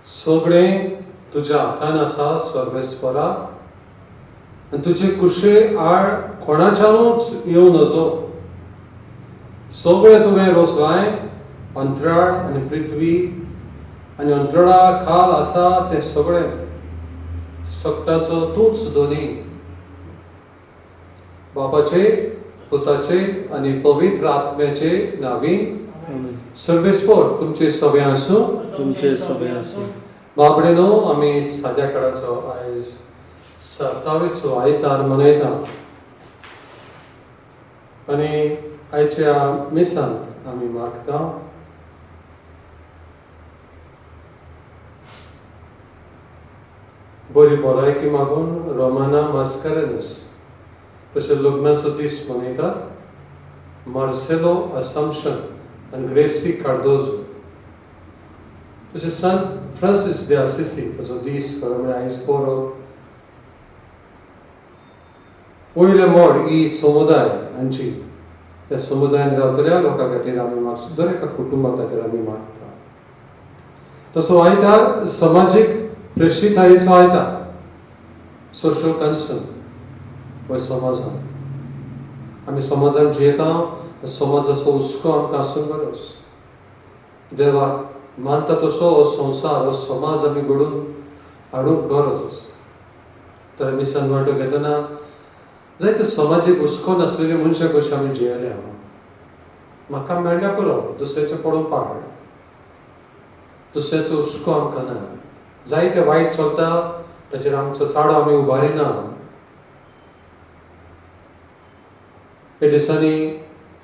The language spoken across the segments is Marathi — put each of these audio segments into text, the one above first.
सगळें तुज्या हातान आसा सर्वेस्परा, आनी तुजे कुशे आड कोणाच्यानूच येवं नजो. सगळें तुवें रोसलाय, अंतराळ आनी पृथ्वी आनी अंतराळा खाल आसा तें सगळें सत्ताचो तूंच दोनी. बापाचे, पुताचे आनी पवित्र आत्म्याचे नांवीं सर्वेस्पर तुमचे सगळे आसूं. तुमचे सगळे आसूं. बाबडेनो, आमी साद्या काळाचो आयज 27वो आयतार मनयता आनी आयच्या मिसांत आमी मागता बरी भलायकी मागून रोमाना मास्कारेनस तशें लग्नाचो दीस मनयतात मार्सेलो असम्पशन आनी ग्रेसी कार्दोजो. तशें संत फ्रांसीस de Assisi ताचो दीस खरो म्हळ्यार आयज बरो. वयले मोड ही समुदाय हांची त्या समुदायान रावतल्या लोकां खातीर आमी मागता, दर एका कुटुंबा खातीर आमी मागता. तसो आयतार समाजीक प्रेशीतायेचो आयतार, सोशल कन्सर्न गोंय समाजान आमी समाजान जियेता. समाजाचो हुस्को आमकां आसूंक गरज. देवाक मानता तसो हो संवसार, हो समाज आमी घडोवन हाडूंक गरज आसा. तर आमी सनवाटो घेतना जायते समाजीक हुस्को नासलेले मनशां कशें आमी जियेले. म्हाका मेळ्ळ्या पुरो दुसऱ्याचें पळोवपाक, दुसऱ्याचो हुस्को आमकां ना. जायते वायट चलता ताचेर आमचो ताळो आमी उबारिना. हे दिसांनी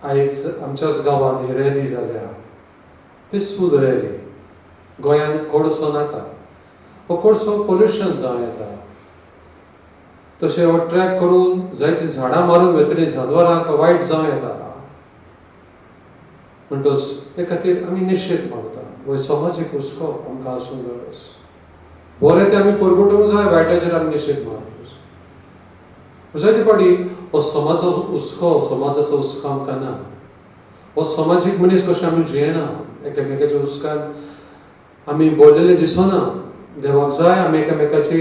आयज आमच्याच गांवांत रॅली जाल्या, पिसफूल रॅली. गोंयांत कोडसो नाका, हो कोडसो पोल्युशन जावं येता. तशें हो ट्रॅक करून जायतीं झाडां मारून वतलीं जानवरांक वायट जावं येता. म्हणटच हे खातीर आमी निशेध मागता. हो समाजीक हुस्को आमकां आसूंक गरज. बरें तें आमी परगटूंक जाय, वायटाचेर आमी निशेध मारप. जायते फावटी हो समाजाचो हुस्को आमकां ना. हो समाजीक मनीस कशें आमी जियेना. एकामेकाच्या हुस्कान आमी बोललेले दिसना. देवाक जाय आमी एकामेकाचे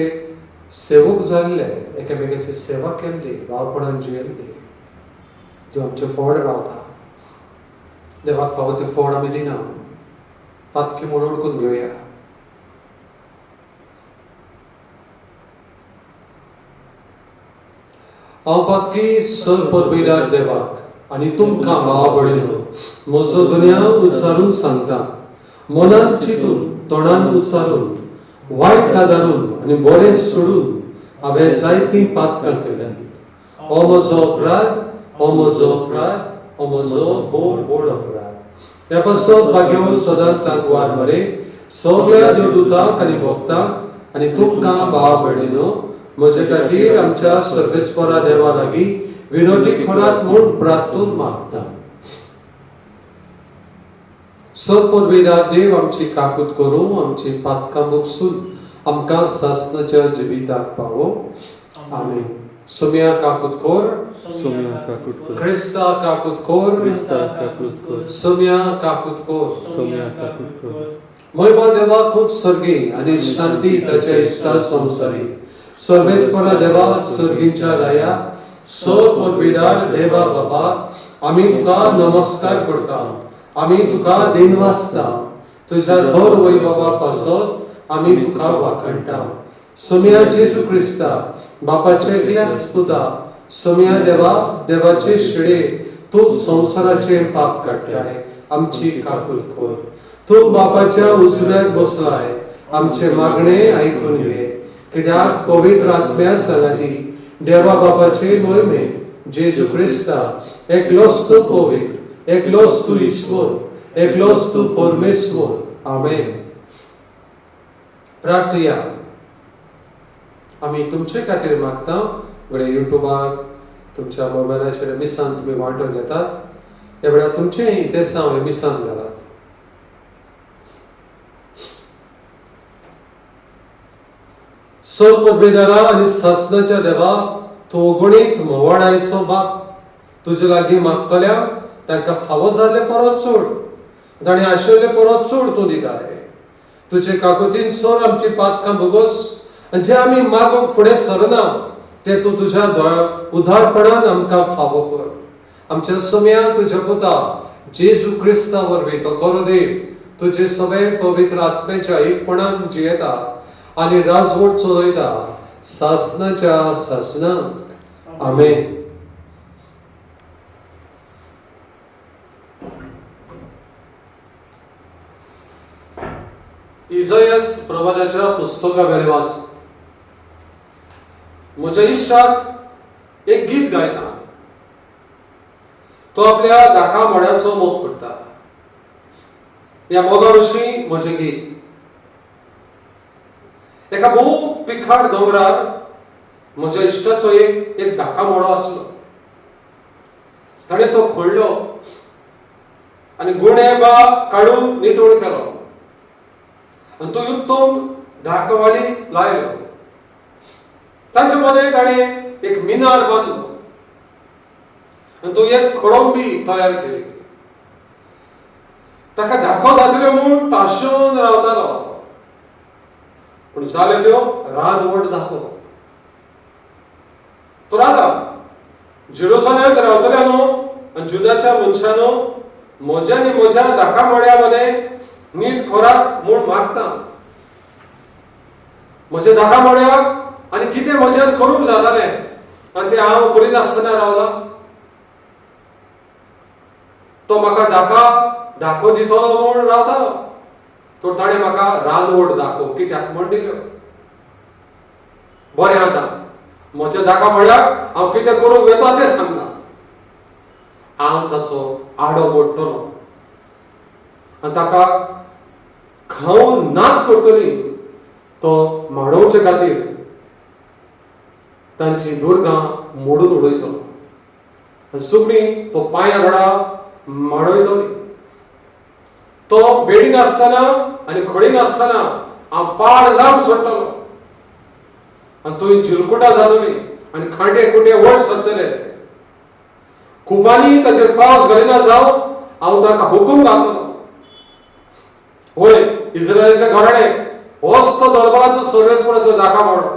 सेवक जाल्ले, एकामेकाची सेवा केल्ली, भावपणान जियेल्ली, जो आमचे फळ रावता. देवाक फावो तें फळ आमी दिना. पातकी म्हूण ओळखून घेवया. हांव पातकी सर परबिडार देवाक आनी तुमकां भावा भयणीनो म्हजो दुनिया उच्चारून सांगता. मनांत चिंतून, तोंडान उच्चारून, वायट आदारून आनी बरें सोडून हांवें जायतीं पातकां केल्यात. हो म्हजो अपराध, हो म्हजो अपराध, हो म्हजो बोड अपराध. ह्या पासत भाग्यो सदांच सांगवार मरे सगळ्या देवदूतांक आनी भक्तांक आनी तुमकां भावा भयणीनो म्हजे खातीर आमच्या सर्वेस्परा देवा लागीं विनोदी करात म्हूण प्रार्थून मागता. परबिडार देव आमची काकूत करूं, आमची पातकां भोगसून आमकां सासणाच्या जिविताक पावो. आमीन. सोम्या काकूत कोर, सोम्या काकूत कोर. क्रिस्ता काकूत कोर, क्रिस्ता काकूत कोर. सोम्या काकूत कोर. सोम्या काकूत कोर. महिमा देवाकूच सर्गी आनी शांती ताच्या इश्टा संवसारी. सर्वेस्परा देवा सर्गींच्या राया, परबिडार देवा बाबा, आमी तुका नमस्कार करता. आमी तुका दिनवासता. तुज्या थोर वैभवा पासत आमी तुका वाखणटा. सोम्या जेजू क्रिस्ता, बापाचे एकल्याच पुता, सोम्या देवा, देवाचे शिळे, तूं संवसाराचे पाप काडटाय. आमची काकूत कोर. तूं बापाच्या उजव्याक बसलाय. आमचे मागणे आयकून घे. कित्याक पवित्र आत्म्या सांगाती देवा बापाचे मोहिमे जेजू क्रिस्ता, एकलोच तूं पवित्र, एकलोच तूं ईश्वर, एकलोच तूं परमेश्वर. आमेन. प्रार्थया. आमी तुमचे खातीर मागता. बरे युट्यूबार, तुमच्या मोबायलाचेर मिसान तुमी वांटो घेतात. ह्या वेळार तुमचेय तेसां हांवें मिसान घालात. परबिडारा आनी सासणाच्या देवा, तूं अगणीत मोवाडायचो बाप, तुजे लागीं मागतल्या तांकां फावो जाल्ले परस चड, ताणें आशिल्ले परस चड तूं दिताय. तुझे काकुतीन सोर आमची पातकां भोगोस आनी जे आमी मागूंक फुडें सरना ते तूं तुज्या उदारपणान आमकां फावो कर. आमच्या सोम्या तुज्या पुता जेजू क्रिस्ता वरवीं तो गरो देव तुझे सगळे पवित्र आत्म्याच्या एकपणान जियेता आनी राजवट चलयता सासनाच्या सासनाक. आमेन. इसायास प्रवादाच्या पुस्तका वेले वाच. म्हज्या इश्टाक एक गीत गायता. तो आपल्या दाखा मोड्याचो मोग करता. या मोगा विशीं म्हजें गीत. एका भोव पिखाड दोंगरार म्हज्या इश्टाचो एक दाखा मोडो आसलो. ताणें तो खोडलो आनी गुणे बा काडून नितळ केलो आनी तो उत्तम धाकवाली लायलो. तांचे मदें ताणें एक मिनार बांदलो आनी तो एक खोडंबी तयार केली. ताका धाको जातलो म्हूण ताशोवन रावतालो. पूण जाले त्यो रानवट धाको. तो रावता जेरुसलेमांत रावतल्यानो आनी जुदाच्या मनशानो म्हज्या आनी म्हज्या धाका मोड्या मदें न्हीद खोराक म्हूण मागता. म्हज्या धाका मोड्याक आनी कितें म्हज्यान करूंक जातालें आनी तें हांव करिनासतना रावला. तो म्हाका धाको दितलो म्हूण रावतालो. तो ताणें म्हाका रानवट धाको कित्याक म्हण दिल्यो. बरें आतां म्हज्या धाका मोड्याक हांव कितें करूंक येता तें सांगना. हांव ताचो आडो मोडटलो आनी ताका खावन नाच करतली. तो माडोवचे खातीर तांची दुर्गां मोडून उडयतलो आनी सगळीं तो पांयां घडा माडयतली. तो बेडी नासतना आनी खडी नासतना हांव पाड जावन सोडटलो आनी थंय चिलकुटां जातली आनी खांटे खुटे वट सरतले. खुपांनी ताचेर पावस घालिना जावं हांव ताका हुकूम घालतलो. होय, इस्रायलाच्या घराणे होच तो दरबाराचो सर्वेस्पराचो दाखा मोडो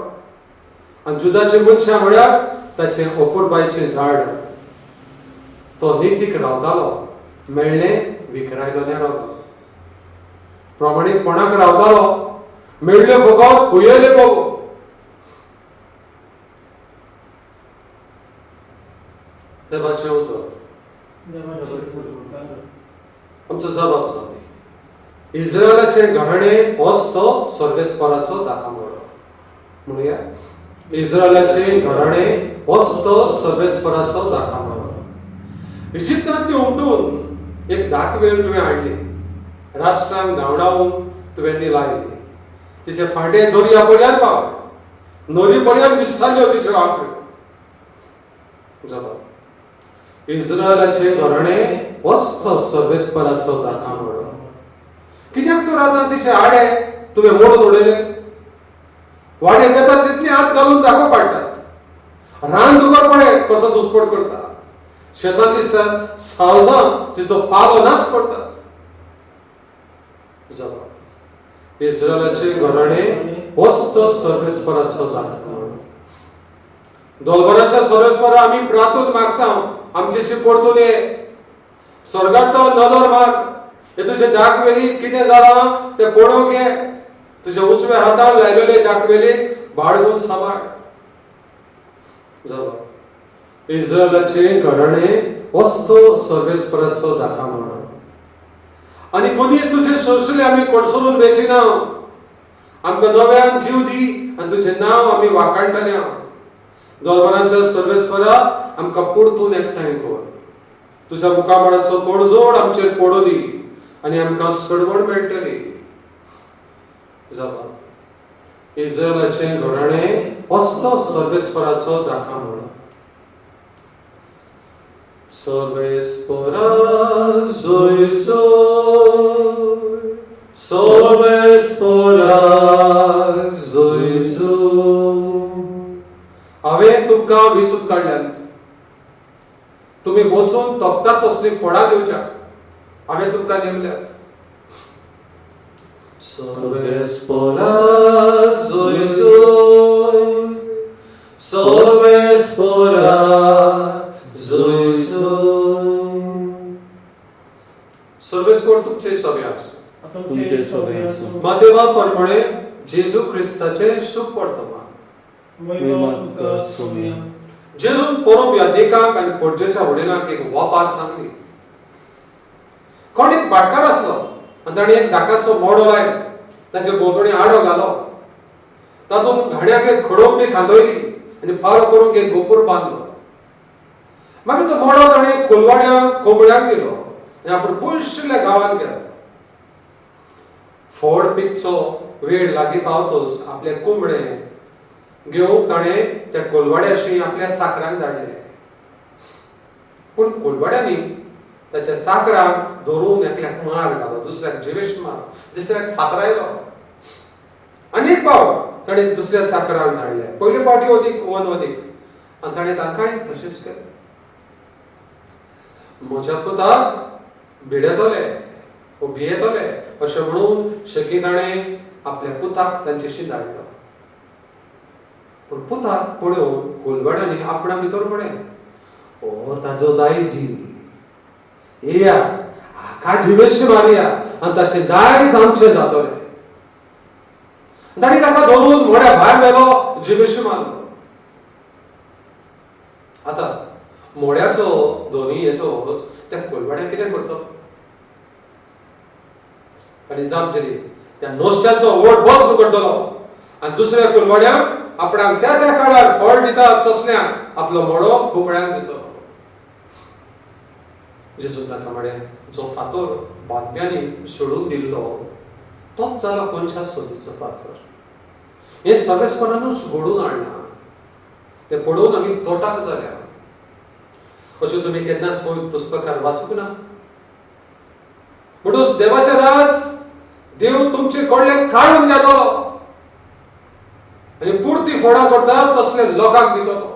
आनी जुदाचे मनशां म्हळ्यार ताचे ओपुरबायेचें झाड. तो नितीक रावतालो, मेळ्ळें विखरायलो रावतालो. प्रामाणीकपणाक रावतालो, मेळ्ळें फकत हुयेले बगो. देवाचें उतर. आमचो जबाब जालो. इस्रायलाचे घराणे होच तो सर्वेस्पराचो दाखा मोडो. म्हणुया इस्रायलाचे घराणे होच तो सर्वेस्पराचो दाखा मोडो. इजिप्तांतली उमटून एक दाखवेल तुवें हाडली. राष्ट्रांक धांवडावन तुवें ती लायली. तिचे फांटे दर्या पर्यंत पावले. न्हंये पर्यंत विस्तारल्यो तिच्यो आंखऱ्यो. जबाब इस्रायलाचे घराणे होच तो सर्वेस्पराचो दाखा मोडो. कित्याक तर आतां तिचे आडे तुवें मोडून उडयले. वाडेर येतात तितली हात घालून दाखो काडटात. रान दुगरपणे कसो दुस्पट करता. शेतांतली सावजां तिचो पालो नाच करतात. जबाब इस्रायलाचे घराणे होच तो सर्वेस्पराचो दाखो मोडो. दोलबराच्या सर्वेस्परा आमी प्रार्थून मागता आमचेशी परतून ये. स्वर्गांत नदर मार. हे तुझे दाखवेली कितें जालां तें पळोवंक घे. तुझे उजव्या हातान लायलेले दाखवेली बाळगून सांबाळ. जबाब इस्रायलाचे घराणे होच तो सर्वेस्पराचो दाखा मोडो. आनी कधीच तुझे सोंसले आमी कडसरून वेचिना. आमकां नव्यान जीव दी आनी तुझें नांव आमी वाखाणटले. दोलबराच्या सर्वेस्परा आमकां परतून एकठांय कर. तुज्या मुखामळाचो पडजोड आमचेर पडूं दी आनी आमकां सडवड मेळटली. जबाब इस्रायलाचे घराणे होच तो सर्वेस्पराचो दाखा मोडो. सर्वेस्परा जोय जोय. सर्वेस्परा जोय जोय. हांवें तुमकां वेंचून काडल्यात. तुमी वचून तोखतात तसली फळां दिवच्या हांवें तुमकां नेमल्यात. Sorbespora zoi zoi, sorbespora zoi zoi. सर्वेस्पोर तुमचे सगळे असो. तुमचे सगळे असो. मातेवा परमणे जेजू ख्रिस्ताचे शुभ वर्तमान. वैभव तुका सोम्या. जेजून परम याज्ञिकाक आनी पोरजेच्या वडिलांक एक वापार सांगली. कोण एक भाटकार असलो आनी ताणें एक दाकाचो मोडो लायलो, ताचे भोंवतणी आडो घालो, तातूंत घाण्याक एक खडोम बी खांदयली आनी फारो करूंक एक गोपूर बांदलो. मागीर तो मोडो ताणें कोलवाड्यांक कोंबड्यांक दिलो आनी आपूण पयसुल्ल्या गांवांत गेलो. फोड पिकचो वेळ लागीं पावतच आपले कोंबडे घेवन ताणें त्या कोलवाड्याशी आपल्या चाकरांक धाडले. पूण कोलवाड्यांनी ताच्या चाकरांक धरून एकल्याक मार घालो, दुसऱ्याक जिवेश मारलो, दुसऱ्याक फातरायलो. आनीक पावट ताणें दुसऱ्या चाकरांक धाडले. पयले फावटी वदीक आनी ताणें तांकांय तशेंच केलें. म्हज्या पुताक भिडेतले वो भियेतले अशें म्हणून शेकी ताणें आपल्या पुताक तांचेशी धाडलो. पूण पुताक पळोवन कोलवाड्यांनी आपणा भितर पडलें, ओ ताजो दायजी, येया हाका जिवेश मारया आनी ताचे दायज आमचे जातले. ताणें ताका धरून मोड्या भायर व्हेलो, जिवेश मारलो. आतां मोड्याचो धनी येतोच त्या कोलवाड्याक कितें करतलो? आनी जाप दिली, त्या नोस्त्याचो वोट बसलो करतलो आनी दुसऱ्या कोलवाड्याक आपणाक त्या त्या काळार फळ दिता तसल्यांक आपलो मोडो कोंबड्यांक दितलो. जेजून ताका म्हळें, जो फातर बातम्यांनी सोडून दिल्लो तोच जालो कोणच्या सोदीचो फातर. हें सर्वेस्परानूच घडून हाडना, तें पळोवन आमी तोटाक जाल्या. अशें तुमी केन्नाच पुस्तकार वाचूंक ना. म्हणटूच देवाचें राज देव तुमचे कडले काढून घेतलो आनी पुर्ती फळां करता तसले लोकांक दितलो.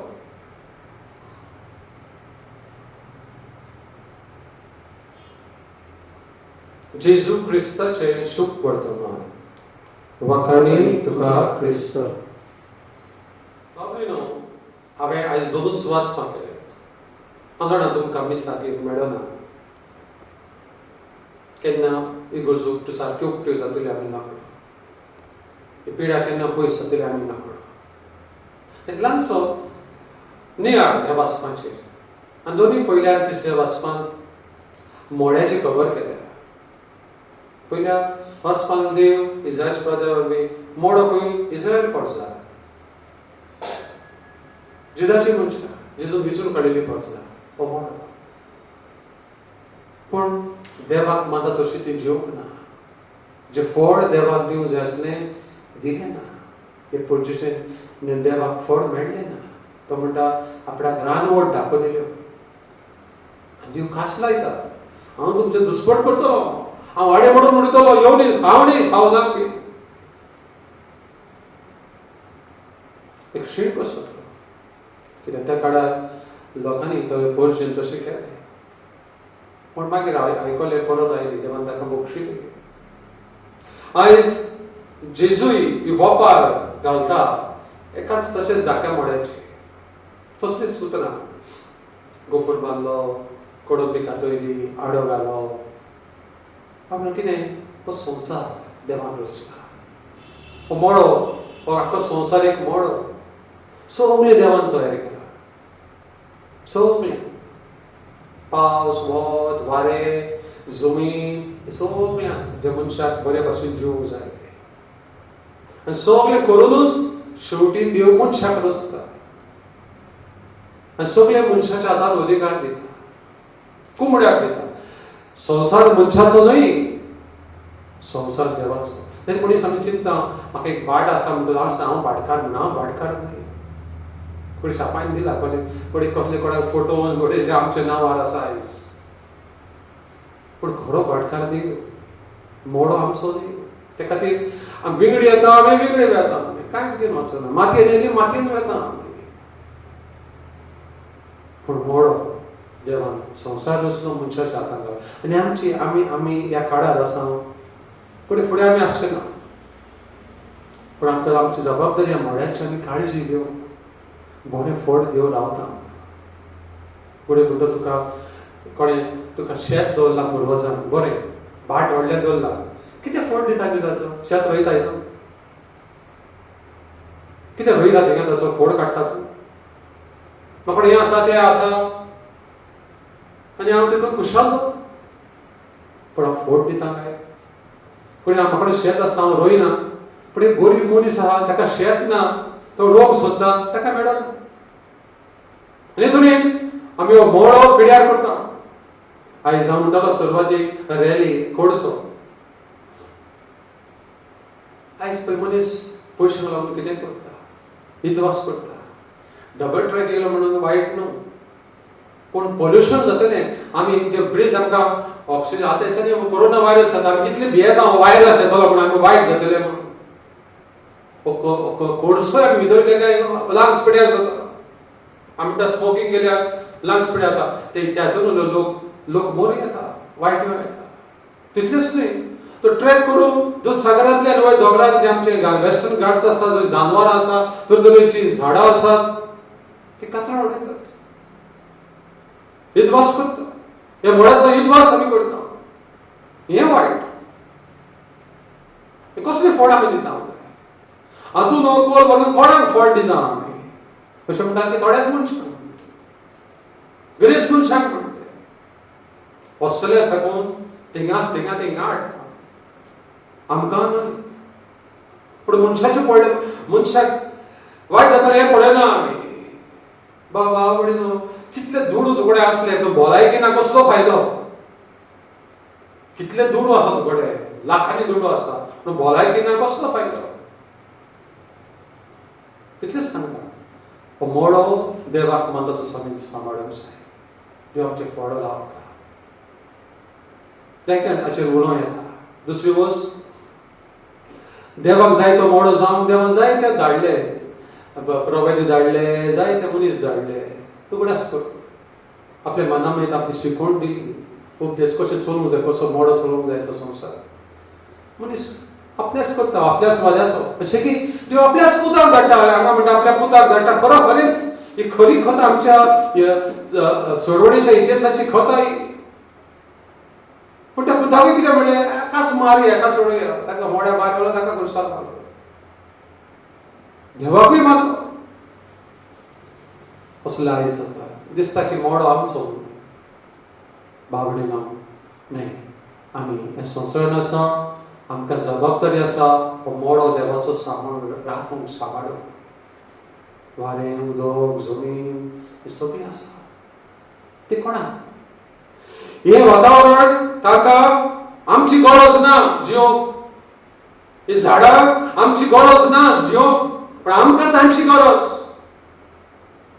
जेजू क्रिस्ताचे शुभ वर्तमान. वखाणी तुका क्रिस्त. बाबरीनो, हांवें आयज दोनूच वाचपाक केले. हांव जाणा तुमकां मिसाकीर मेळना. केन्ना ही गरजो सारक्यो उक्त्यो जातल्यो आमी ना कळना. ही पिड्या केन्ना पयस जातली आमी ना कळना. हेच ल्हानसो नियाळ ह्या वाचपाचेर. आनी दोनी पयल्या आनी तिसऱ्या वाचपांत मोड्याची खबर केल्या. पयल्या वाचपांत देव इस्रायल प्रजा मोडो खंय इस्रायल प्रजा, जुदाची मनशां, जेजून विचून काडिल्ली प्रजा हो मोडो. पूण देवाक माता तशी ती जेवंक ना. जे फळ देवाक दिवंक जाय आसलें दिलें ना. हे पोरजेचें देवाक फळ मेळ्ळें ना. तो म्हणटा आपणाक रानवट दाखयल्यो आनी देव कास लायता, हांव तुमचें दुस्पट करतलो, हांव वाडे म्हणून म्हणटलो, येवन हांव न्ही सावजाक बी. एक शीण कसो तो. कित्याक त्या काळार लोकांनी तो पोरजेन तशें केलें. पूण मागीर आयकलें, परत आयली, देवान ताका बक्षिली. आयज जेजूय ही वपार घालता एकाच तशेंच धाक्या मोड्याची. तसलीच सुत्रां. गोपूर बांदलो, कडोबी कातयली, आडो घालो. आपणाक कितें हो संवसार देवान रचला. हो मोडो, हो आख्खो संवसार एक मोडो. सगळें देवान तयार केला. सगळें पावस, वत, वारें, जमीन सगळें आसा जे मनशाक बरे भाशेन जिवंक जाय ते. आनी सगळें करूनच शेवटी देव मनशाक रचता आनी सगळे मनशाच्या हातांत अधिकार दिता, कोंबड्याक दिता. संवसार मनशाचो न्हय, संवसार देवाचो. तेन्ना मनीस आमी चिंतता म्हाका एक भाट आसा म्हणटा हांव भाटकार ना. हांव भाटकार न्हय. कोणी शापायन दिला, कोणी कसले कोणाक फोटोवन घडयले आमचें नांवार आसा आयज. पूण खरो भाटकार देव, मोडो आमचो देव. ते खातीर आमी विंगडी येता, आमी वेगळे वेता, कांयच घेवन वचना. मातयेन येयली मातयेन वेता आमी. पूण मोडो देवान संवसार रचलो मनशाच्या हातांत घालो. आनी आमी ह्या काळार आसा फुडें आमी आसचे ना. पण आमकां आमची जबाबदारी मोड्याची आमी काळजी घेवंक बरें फळ देव रावता. फुडें म्हणटा तुका कोणें तुका शेत दवरलां पुर्वजान, बरें भाट व्हडलें दवरलां, कितें फळ दिता तूं ताचो? शेत रोयता हितून कितें रोयता थिंगा ताचो फळ काडटा तूं? म्हाका हें आसा तें आसा आनी हांव तितून खुशाल जाता. पूण हांव फळ दिता काय? पूण म्हाका शेत आसा हांव रोयना, पूण एक गरीब मनीस आहा ताका शेत ना, तो रोग सोदता, ताका मेळना. आनी तुमी आमी हो मोडो पिड्यार करता. आयज हांव म्हणटालो सुरवातीक रॅली कोडसो. आयज पळय मनीस पयशांक लागून कितें करता? विद्वास करता. डबल ट्रॅक येयलो म्हणून वायट न्हू, पूण पोल्युशन जातलें. आमी जे ब्रीथ आमकां ऑक्सिजन आतां दिसांनी कोरोना वायरस जाता, आमी कितले भियेता वायरस येतलो म्हणून आमी वायट जातले म्हणून. कोडसो आमी भितर गेल्यार लंग्स पिड्यार जाता. आमी म्हणटा स्मोकिंग केल्यार लंग्स पिड्यार जाता. त्यातून लोक मोरी येता, वायट वेळ येता. तितलेंच न्हय, तो ट्रॅक करून दूधसागरांतल्यान वयर दोंगरार जे आमचे वेस्टर्न घाट्स आसा, जंय जानवरां आसा, तरेतरेचीं झाडां आसात, ती कातरां उडयतात. युध्वास करता. ह्या मोडाचो युध्वास आमी करता. हें वायट. कसलें फळ आमी दिता? हातून कोल भरून कोणाक फळ दिना आमी? अशें म्हणटा की थोड्याच मनशांक, गिरेस्त मनशांक म्हणटा. ऑस्ट्रेलिया साकून थिंगा हाडटा. आमकां न्हय. पूण मनशाचें पडलें, मनशाक वायट जातालें हें पळयना आमी. बाबा आवडीनो कितले दुडू तुकडे आसले, तो भलायकी ना कसलो फायदो? कितले दुडू आसा तुकडे, लाखांनी दुडू आसा, पूण भलायकी ना कसलो फायदो? तितलेंच सांगता. हो मोडो देवाक मानता तसो आमी सांबाळूंक जाय. देव आमचे फळ लावता. जायत्या हाचेर उलोवं येता. दुसरी वस्त, देवाक जाय तो मोडो जावंक देवान जायते धाडले, प्रॉफेट धाडले, जायते मनीस धाडले. उगडास कर. आपल्या मना मागीर आपली शिकवण दिली, उपदेश कशें चलोवंक जाय, कसो मोडो चलोवंक जाय तो संवसार. मनीस आपल्याच करता, आपल्याच वाद्याचो. अशें की देव आपल्याच पुताक धाडटा. हांगा म्हणटा आपल्या पुताक धाडटा. खरोखरीच ही खरी खत आमच्या सोडवणेच्या इतिहासाची खत आहे. पूण त्या पुताकूय कितें म्हणलें? एकाच मारया, एकाच सोडया. ताका मोड्या मारलो, ताका खुर्सार मारलो. देवाकूय मारलो. असलें आयज जाता. दिसता की मोडो आमचो. बाबडे नाही. आमी ह्या संवसारान आसा, आमकां जबाबदारी आसा हो मोडो देवाचो सांबाळ राखूंक, सांबाळूंक. वारें, उदक, जमीन हें सगळें आसा. तें कोणाक? हें वातावरण ताका आमची गरज ना जियोंक. हे झाडाक आमची गरज ना जियोंक, पण आमकां तांची गरज.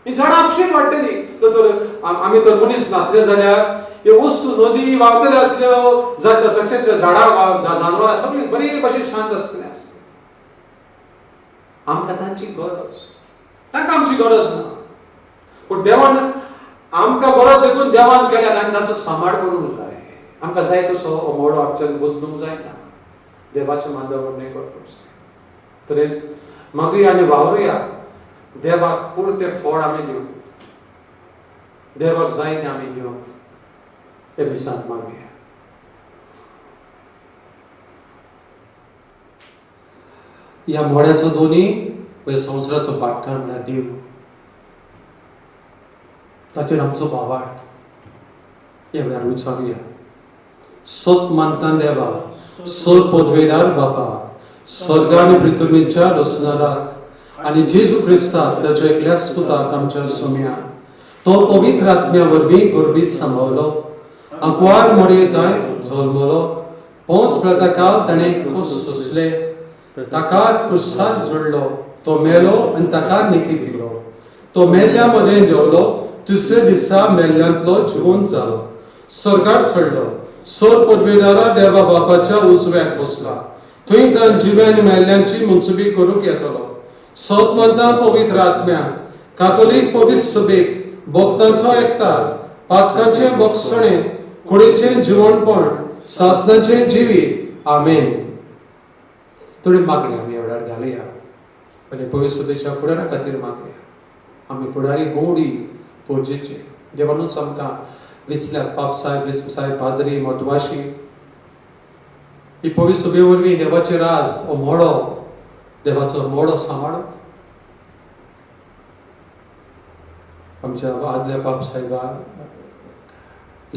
ही झाडां आपशींच वाडटलीं. तर आमी तर मनीस नासले जाल्यार हे वस्तू नदी व्हांवतल्यो आसल्यो, तशेंच झाडां जानवरां सगळीं बरे भशेन शांत आसतलें आसलें. आमकां तांची गरज, तांकां आमची गरज ना. पूण देवान आमकां गरज देखून देवान केल्यार आमी ताचो सांबाळ करूंक जाय. आमकां जाय तसो हो मोडो आमच्यान बदलूंक जायना. देवाचें मांद्यावरणें करूंक जाय. तरेच मागुया आनी वावरुया. देवाक पुरतें फळ आमी दिवंक, देवाक जाय तें आमी दिवंक हे दिसांत मागुया. ह्या मोड्याचो दोनी संवसाराचो पाटकार म्हळ्यार देव. ताचेर आमचो भावार्थ हे वेळार विचारुया. सत मानता देवा, सत पदवेदार बापा, स्वर्ग आनी पृथ्वीच्या रचणाराक आनी जेजू क्रिस्ताक ताच्या एकल्याच पुताक आमच्या सोम्याक तो पवित्र आत्म्या वरवीं गर्भीत सांबाळलो, आंकवार मडयेंताय जल्मलो, पोंच प्रताकाल ताणें खोस सोंसले, ताका क्रुसार जोडलो, तो मेलो आनी ताका निकी दिलो, तो मेल्ल्या मदें देंवलो, तिसरे दिसा मेल्ल्यांतलो जिवंत जालो, स्वर्गाक चडलो, सर पदवेदारा देवा बापाच्या उजव्याक बसला, थंय ताण जिवे आनी मेल्ल्यांची मुनसुबी करूंक येतलो. सत मानता पवित्र आत्म्याक, कातोलीक पवित्र सभेक, भक्तांचो एकठार, पातकाचें भक्षणें, कुडीचें जिवणपण, सासणाचें जिवीत. आमेन. थोडी मागणी आमी एवढ्यार घालुया. पयली पवित्र सभेच्या फुडारा खातीर मागुया. आमी फुडारी गोडी पोरजेचे देवानूच आमकां विचल्यात पाप साहेब पाद्री मतवाशी ही पवित्र सभे वरवीं देवाचे राज हो मोडो देवाचो मोडो सांबाळप. आमच्या आदल्या पाप साहेबान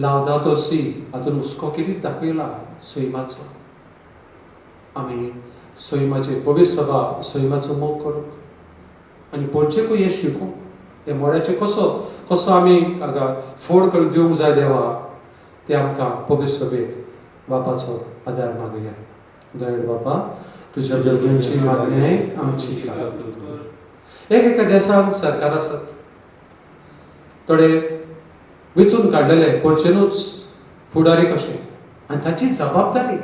लावदातो सी हातून हुस्को कितें दाखयला सैमाचो. आमी सैमाचे पवित्र सभा सैमाचो मोग करूंक आनी पोरचेकूय हे शिकूंक हे मोड्याचे कसो आमी हाका फोड करून दिवंक जाय देवा ते आमकां पवित्र सभेक बापाचो आदार मागुया. दयाळ बापा तुज्या भुरग्यांची मागणी आयक आमची एका देशान सरकार आसत थोडे विचून काडलेले पोरचेनूच फुडारी कशे आनी ताची जबाबदारी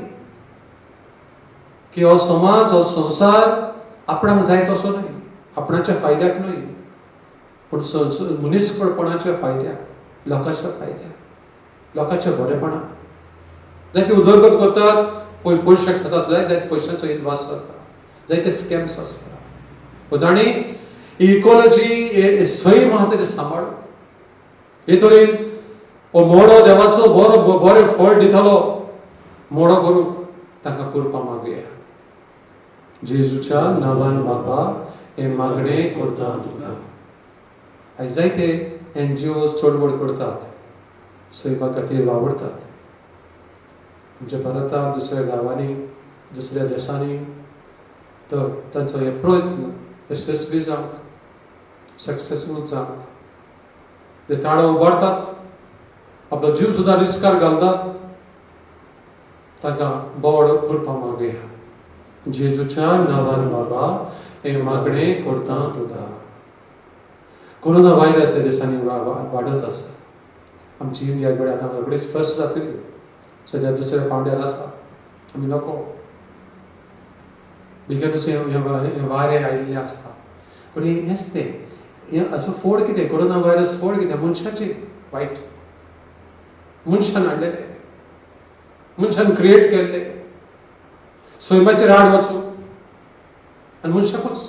की हो समाज हो संसार आपणाक जाय तसो न्हय आपणाच्या फायद्याक न्हय पूण मनीसपणपणाच्या फायद्याक लोकांच्या फायद्याक लोकांच्या बरेपणाक जायते उदरगत करतात पयशे खातात जायते पयशांचो इनवास जाता जायते स्कॅम्स आसता पूण तांणी इकॉलॉजी सैम आसा तेजें सांबाळप हे तरेन हो मोडो देवाचो बरें फळ दितालो मोडो करूंक तांकां करपा मागुया. जेजूच्या नांवान बापा हे मागणे करता तुका. आयज जायते NGO चडवड करतात सैमा खातीर वावरतात. आमच्या भारतांत दुसऱ्या गांवांनी दुसऱ्या देशांनी तर तांचो हे प्रयत्न यशस्वी जावंक सक्सेसफूल जावंक ते ताळो उबारतात आपलो जीव सुद्दां रिस्कार घालतात ताका बोड करपा मागुया. जेजूच्या नांवान बाबा हे मागणे करता तुका. कोरोना व्हायरस ह्या देशांनी वाडत आसा. आमची इंडिया कडेन आतां रोखडीच फर्स्ट जातली सद्या दुसऱ्या पावंड्यार आसा. आमी नको बिकॉज हे वारे आयिल्ले आसता पूण हेंच तें हाचो फोड कितें कोरोना व्हायरस फोड कितें मनशाचें वायट मनशान हाडलेलें मनशान क्रिएट केल्लें सैमाचेर हाड वचून आनी मनशाकूच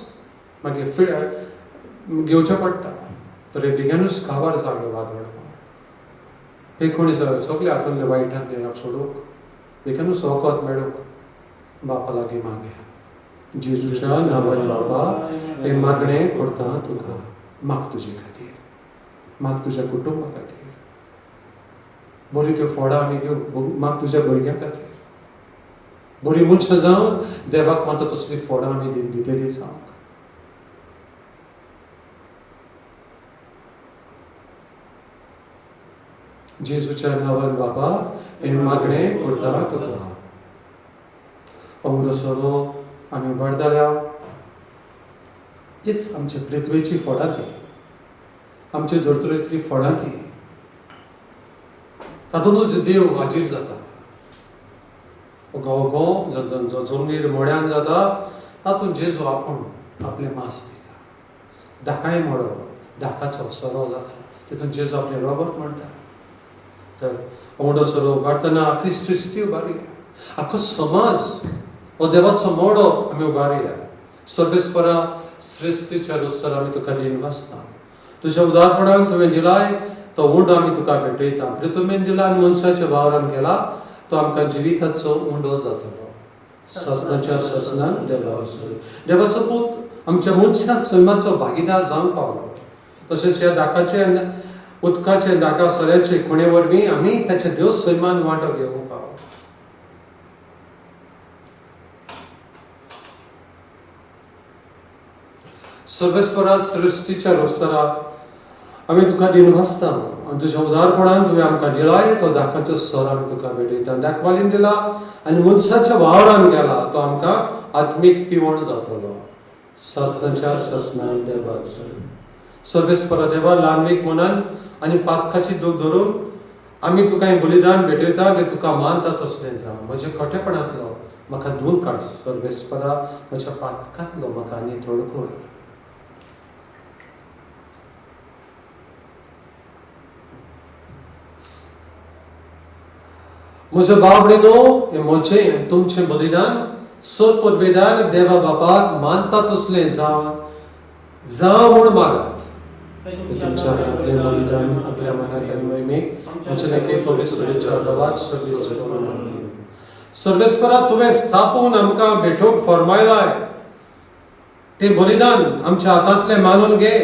मागीर घेवचें पडटा तर हे बेगीनूच काबार जालो वादळ हे कोणी सगळे हातूंतले वायटांतले सोडूंक बेगीनूच वखद मेळूंक बापा लागीं मागया. जेजूच्या नांवान बाबा हे मागणें करता तुका. माग तुजे खातीर माग तुज्या कुटुंबा खातीर बरी त्यो फोडां आमी घेवंक माग तुज्या भुरग्यां खातीर बरी मनशां जावन देवाक मात तसली फोडां आमी दितेली जावंक. जेजूच्या नांवान बाबा हे मागणें करता तुका. अमरो सोरो आमी उबारताल्या हीच आमच्या पृथ्वेची फळां ती आमच्या धर्तरेंतली फळां ती तातूंतूच देव हाजीर जाता. जो जमनीर मोड्यान जाता तातूंत जेजू आपूण आपलें मांस दिता. धाकाय मोडो धाकाचो सोरो जाता तितून जेजू आपलें रगत म्हणटा. तर मोडो सोरो उबारतना आखी सृश्टी उबारया आखो समाज हो देवाचो मोडो आमी उबारया. सर्वेस्परा सृश्टीच्या रोसर आमी तुका दिन वाचता. तुज्या उदारपणाक तुवें दिलाय तो उंडो आमी तुका भेटयता. पृथ्वेन दिला आनी मनशाच्या वावरान गेला तो आमकां जिविताचो उंडो जातलो. ससनाच्या ससनान देवाचो पूत आमच्या मनशा सैमाचो भागीदार जावंक पावलो. तशेंच ह्या दाकाचे उदकाचे दाका सोऱ्याचे खुणे वरवीं आमी ताच्या देव सैमान वांटो घेवंक पावलो. सर्वेस्परा सृश्टीच्या रोसरा आमी तुका दिन वाचता आनी तुज्या उदारपणान तुवें आमकां दिलाय तो दाकाचो सोर आमी तुका भेटयता. दाखवालीन दिला आनी मनशाच्या वावरान गेला तो आमकां आत्मीक पिवण जातलो. ससनाच्या ससनान देवाचो सर्वेस्परा देवा ल्हानवीक मनान आनी पातकाची दूख धरून आमी तुका हें बलिदान भेटयता की तुका मानता तसलें जावं. म्हज्या खोटेपणांतलो म्हाका दूर काड सर्वेस्परा. म्हज्या पातकांतलो म्हाका आनी थोड कर. म्हज्या भाव भयणो हें म्हजें आनी तुमचें बलिदान सोर पदवेदार देवा बापाक मानता तसले जाव म्हूण मागात तुमच्या आपले बलिदान आपल्या मनात मोहिमेक आमच्या लेखे पवित्रेच्या रवात सर्वेस्परा तुवें स्थापून आमकां भेटोवंक फरमायलाय ते बलिदान आमच्या हातांतले मानून घे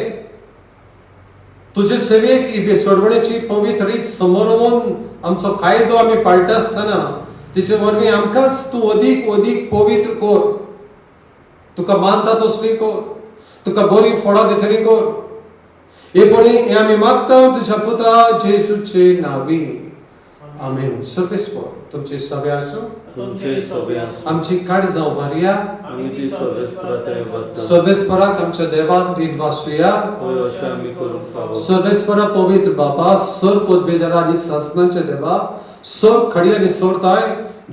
तुजे सेवेक ही बेसोडवणेची पवित्र रीत समोरून आमचो कायदो आमी पाळटा आसतना तिचे वरवीं आमकांच तूं अदीक अदीक पवित्र कोर तुका मानता तसली कोर तुका बरी फळां दितली कोर हे आमी मागता तुझ्या पुता जेजूचे नावी आमेन. सर्वेस्पर तुमचे सभे आसूं तुमचे सभे आसूं आमची काळजां भरया आमी ती सर्वेस्पराताय वर्ता सर्वेस्पराक आमच्या देवाक रीत वासुया होय अशें आमी करूंक फावो सर्वेस्परा पवित्र बापा सर पदवेदार आनी शासनाचे देवा सर खडी आनी सोरताय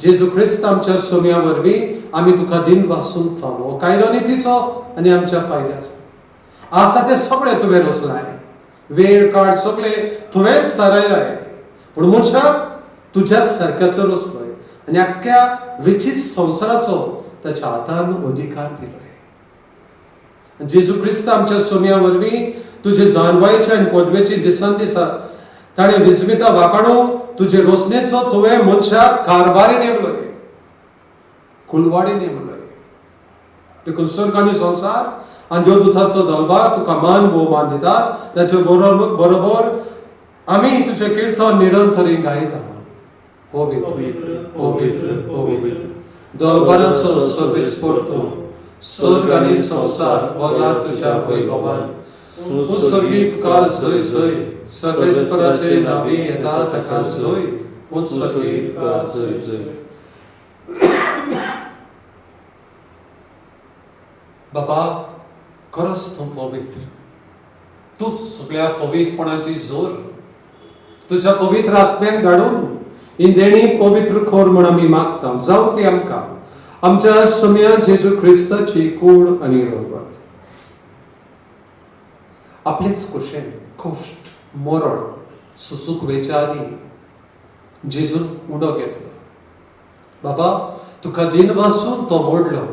जेजू ख्रिस्त आमच्या सोम्या वरवीं आमी तुका दिन वासूंक फावो कायदो नितीचो आनी आमच्या फायद्याचो आसा ते सगळे तुवें रचलाय वेळ काळ सगळे तुवेंच थारायलाय पूण मनशाक तुज्या सारक्याचो रचलोय आनी आख्ख्या विचित संवसाराचो ताच्या हातान अधिकार दिलोय. जेजू ख्रिस्त आमच्या सोम्या वरवीं तुजे जानवायेच्या आनी पदवेची दिसान दिसा ताणें विस्मिता वाकाणून तुजे रोसणेचो तुवें मनशाक कारभारी नेमलोय कुलवाडी नेमलोय देखून स्वर्ग आनी संवसार आनी देवदूताचो दरबार तुका मान भोवमान दितात ताचे बरोबर आमी तुजे किर्तन निरंतरी गायता पवित्र पवित्र पवित्र दरबाराचो सर्वेस्पर तूं स्वर्ग आनी संवसार भोगला तुज्या वैभवान उत्सर्गी तुका जय जय सर्वेस्पराचे नावी येता ताका जय उत्सर्गी तुका जय जय. बाबा खरंच तूं पवित्र तूच सगळ्या पवित्रपणाची जोर तुझ्या पवित्र आत्म्याक धाडून ही देणी पवित्र खोर म्हण आमी मागता जावं ती आमकां आमच्या सोम्या जेजू ख्रिस्ताची कूड आनी रगत आपलेच कुशेन कश्ट मरण सुसूक वेचारी जेजून उडो घेतलो. बाबा तुका दिन वासून तो मोडलो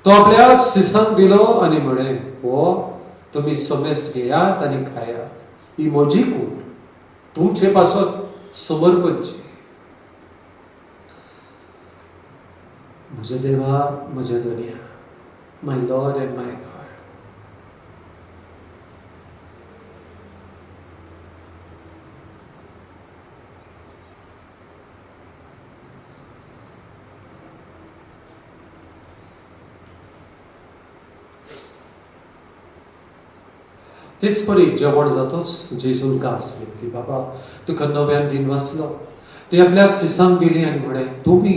तो आपल्या शिसांक दिलो आनी म्हणे हो तुम्ही सोमेस घेयात आनी खायात ही म्हजी कूड तुमचे पासत समर्पणची. म्हजे देवा म्हजे दुनिया माय लॉर्ड एंड माय गॉड. तेच परी जेवण जातोच जेजून कास घेतली बाबा तुका नव्यान दिन वाचलो ते आपल्या शिसांक दिली आनी म्हणे तुम्ही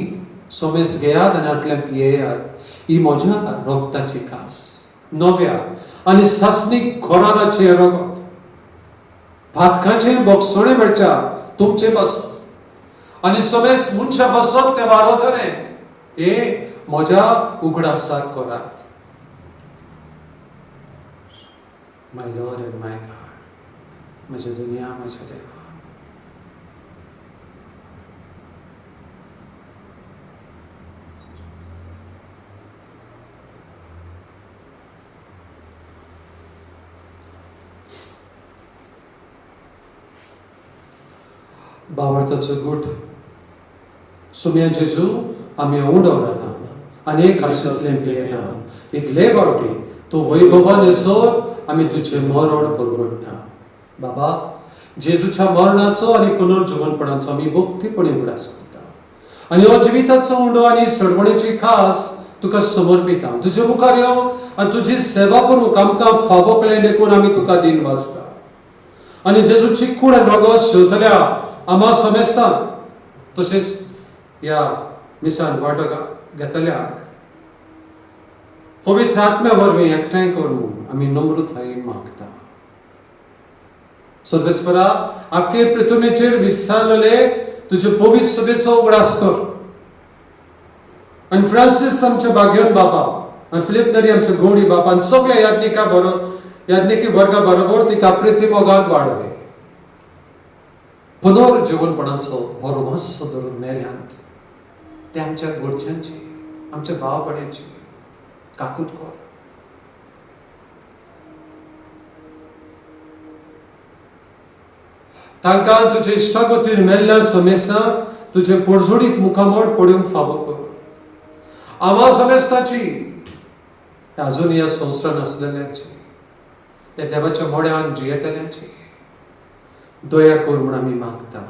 सोमेस घेयात आनी आतल्यान पियेयात ही म्हज्या रगताची कास नव्या आनी सासणीक खोराराचे रगत भातकाचे बोगसोणे मेळच्या तुमचे पासत आनी सोमेस मनशा बसत ते वारोतले हे म्हज्या उगडासाक करात. My Lord and my God, माझ्या दुनिया माझ्या देवा. भावार्थाचो गुट सुम्या जेजू आमी उडो घाता अनेक आशांतले पियेता इतले बावटी तो वैभवान येसोर आमी तुझे मरण परवडटा. बाबा जेजूच्या मरणाचो आनी पुनर्जीवनपणाचो आमी भक्तीपणे उडास करता आनी हो जिविताचो उंडो आनी सडवणेची खास तुका समर्पिता. तुजे मुखार येवन आनी तुजी सेवा करूंक आमकां फावो केलें देखून आमी तुका दिन वाचता आनी जेजूची कूड रगत शेवतल्या आमा समेस्तान तशेंच ह्या मिसान वांटो घेतल्याक पवित्र आत्म्या वरवीं एकठांय करून आमी नम्रताय मागता. सर्वेस्परा आख्खे पृथ्वीचेर विस्तारलेले तुजे पवित्र सभेचो उगडास कर आनी फ्रांसीस आमच्या भाग्यवान बाबा आनी फिलिप नरी आमच्या गवडी बाबा आनी सगळ्या याज्ञिकी वर्गा बरोबर तिका प्रिती मोगान वाडय. पुनर्जीवनपणाचो भरवंस धरून मेल्यांत ते आमच्या गोडच्यांची आमचे भाव भयणींची काकूट कर. तांकां तुजे इश्टागतीर मेल्ल्या सोमेसा तुजे पोरजोडीत मुखामोड पडूंक फावो कर. आमा सोमेस्ताची अजून ह्या संवसारान आसलेल्यांची, त्या देवाच्या मोड्यान जियेतल्यांची दया कर म्हूण आमी मागता.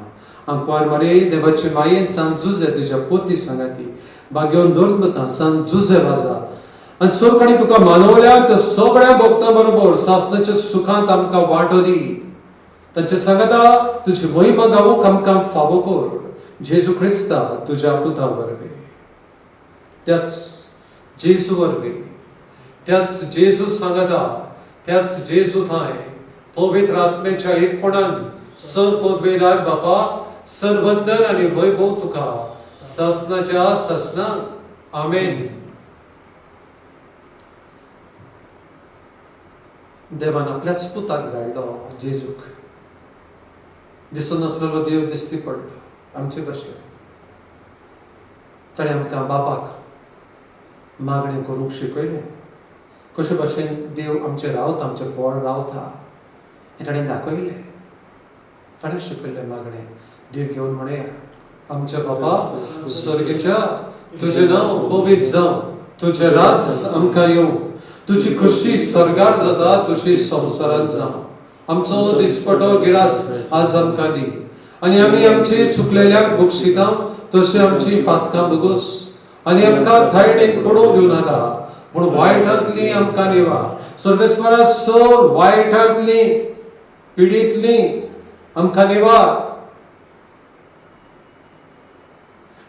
आंकवार मारे देवाचे मायेन सांग जुजे तुज्या पोती सांगाती बागेवन दोन बता सांग जुजे वाजा आनी चोरकांनी तुका मानवल्या त्या सगळ्या भक्तां बरोबर सासणाच्या सुखांत आमकां वांटो दी. तांचे सांगता तुजी महिमा गावूंक आमकां फावो कर. जेजू क्रिस्ता तुज्या पुता वरवीं, त्याच जेजू वरवीं, त्याच जेजू सांगता, त्याच जेजू थंय पवित्र आत्म्याच्या एकपणान सरपदवेदार बापा सरवंदन आनी वैभव तुका सासनाच्या सासनाक. आमेन. देवान आपल्याच पुताक धाडलो जेजूक. दिसून नासलेलो देव दिसती पडलो आमचे भशेन. ताणें आमकां बापाक मागणें करूंक शिकयलें. कशे भशेन देव आमचे रावता, आमचे फळ रावता हें ताणें दाखयलें. ताणें शिकयलें मागणें. देव घेवन म्हणया, आमच्या बापा स्वर्गीच्या तुजें नांव पवित्र जावं, तुजें राज आमकां येवं, तुजी खुशी स्वर्गार जाता तुजी संवसारांत जावं. आमचो दिसपटो गिरास आज आमकां दी आनी आमी आमची चुकलेल्यांक बक्षिता तशी आमची पातकां बगोस आनी आमकां थायडेक पडूंक दिवं नाका पूण वायटांतली आमकां निवा. सर्वेस्वरा सोर वायटांतली पिडींतली आमकां निवा.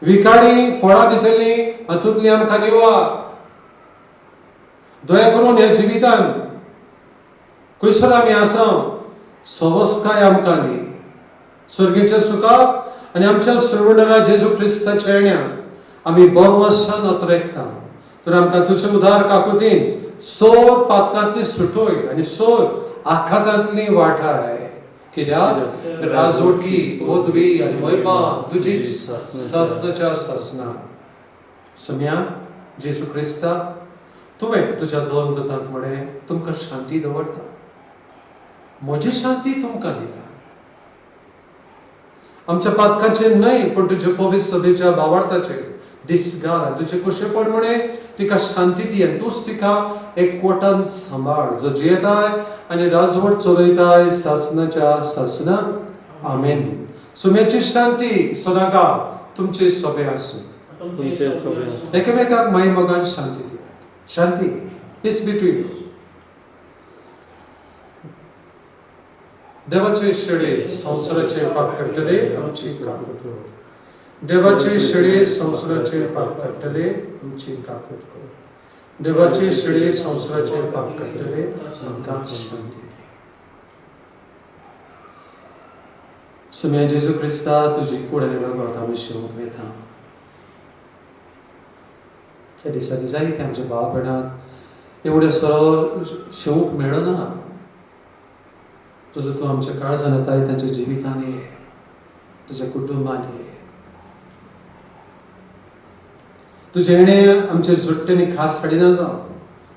विकारी फळां दितली हातूंतली आमकां निवा. दया करून ह्या जिवितान खंयसर आमी आसा सवस्काय आमकां दी. स्वर्गीच्या सुखाक आनी आमच्या सर्वणरा जेजू क्रिस्ताच्या येण्याक आमी बोवासान नोतरेकता. तर आमकां तुजे उदार काकुतीन सोर पातकांतली सुटोय आनी सोर आखातांतली वाटाय. कित्याक राजवटी पदवी आनी महिमा तुजी सासनाच्या सासना. सुम्या जेजू क्रिस्ता तुवें तुज्या दोन दुतांक म्हळें तुमकां शांती दवरता, म्हजी शांती तुमकां दिता. आमच्या पातकांचेर न्हय पूण तुजे पवित्र सभेच्या भावार्थाचेर दिश्ट घाल आनी तुजे कुशेपण म्हणे तिका शांती दी आनी तूंच तिका एकवटान सांबाळ जो जियेताय आनी राजवट चलयताय सासनाच्या सासनाक. आमेन. सुम्याची शांती सदांकाळ तुमचे सोबे आसूं. एकामेकाक माय मोगान शांती दियात. शांती पीस बिटवीन यू. देवाचे शेळे संवसाराचे पाप काडटले आमची काकूट कर. देवाचे शेळे संवसाराचे पाप काडटले आमची काकूट कर. देवाचे शेळे संवसाराचे पाप काडटले आमकां शांती दी. सुम्या जेजू क्रिस्ता तुजी कूड आनी रगत आमी शिवूंक येता. त्या दिसांनी जायते आमच्या भाव भयणांक एवढे सरळ शिवूंक मेळना. तुजो तूं आमच्या काळजान येताय तांच्या जिवितान ये, तुज्या कुटुंबान ये. तुजे येणें आमचे जुट्टेनी खास हाडिना जावं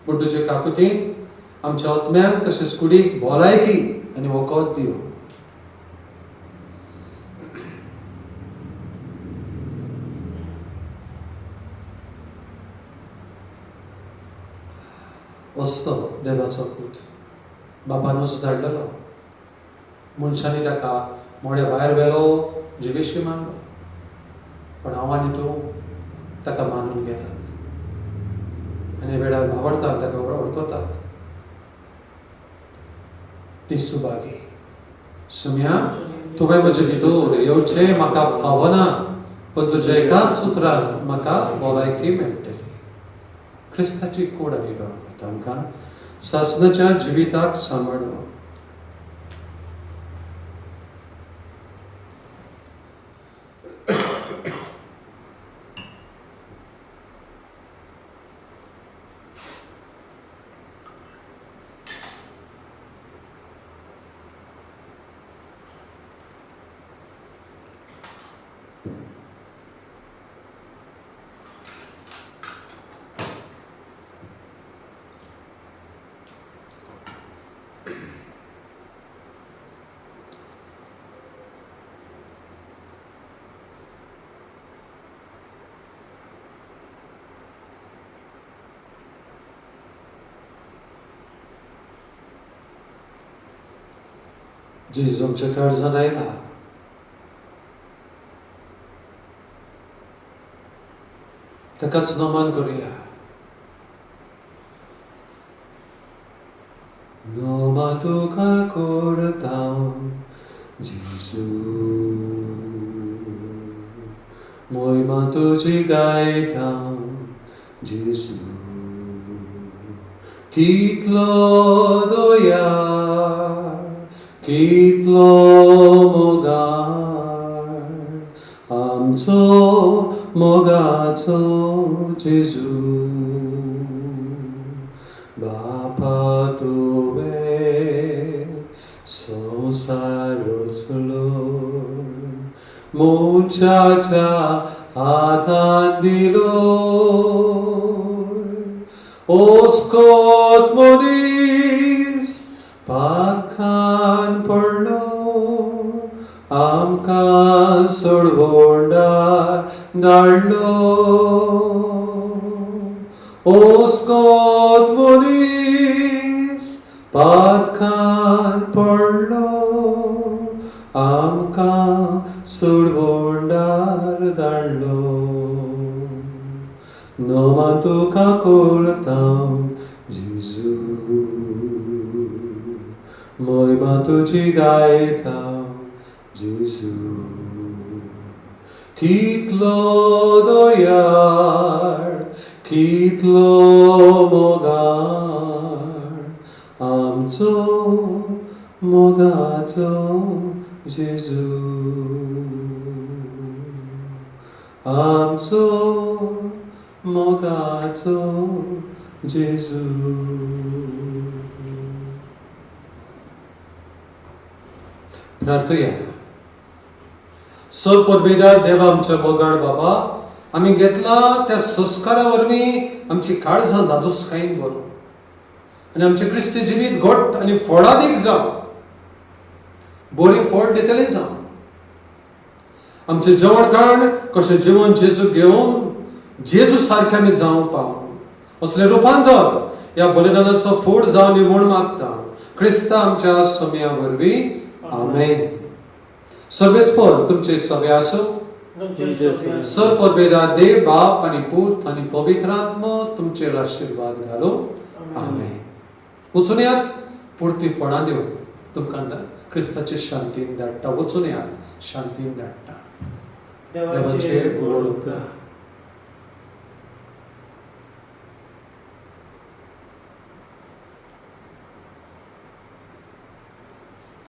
पूण तुजे काकुतीन आमच्या आत्म्याक तशेंच कुडीक भलायकी आनी वखद दिवं. वस्तो देवाचो पूत बापानूच धाडलेलो. मनशांनी ताका मोड्या भायर व्हेलो, जिवेशी मारलो. पण हांव आनी तूं ताका मानून घेतात आनी वेळार भावडतात ताका वळखतात. ती सुभागी. सुम्या तुवें म्हजें भितर येवचें म्हाका फावना पण तुज्या एकाच उतरान म्हाका भलायकी मेळटली. क्रिस्ताची कूड आनी रगत आमकां सासनाच्या जिविताक सांबाळ्ळो. जेजू आमच्या काळजान आयला. ताकाच नमन करूया. नमन तुका करता जेजू, महिमा तुजी गायता जेजू. कितलो दयाळ, कितलो मोगाळ आमचो मोगाचो जेजू. बापा तुवें संवसार रचलो, मोक्षाच्या हातांत दिलो. ओस्कोत मनीस पातकान पडलो, आमकां सोडवोंडार धाडलो. ओस्कोत मनीस पातकान पडलो, आमकां सोडवोंडार धाडलो. नमन तुका करता जेजू, महिमा तुजी गायता जेजू. कितलो दयाळ, कितलो मोगाळ आमचो मोगाचो जेजू. आमचो मोगाचो जेजू. प्रार्थया. सर पदवीदार देवा आमच्या मोगाळ बाबा, आम्ही घेतला त्या संस्कारा वरवीं आमची काळजां दादोसकायेन भरून आनी आमचे क्रिस्ती जिवीत घोट्ट आनी फळादीक जावं, बरी फळ दितले जावं. आमचे जेवण खाण कशें जेवण जेजू घेवन जेजू सारखे आमी जावं पावूं असले रूपांतर ह्या बलिदानाचो फूड जावन म्हूण मागता क्रिस्ता आमच्या समया वरवीं. आमेन. सर्वेस्पर तुमचे सगळे आसो. सर पदवेदार देव बाप आनी पूत आनी पवित्र आत्मा तुमचेर आशीर्वाद घालो. आमेन. वचून यात, पुर्ती फळां दिवन तुमकां क्रिस्ताचे शांतीन धाडटा. वचून यात, शांतीन धाडटा. देवाचे बरोबर.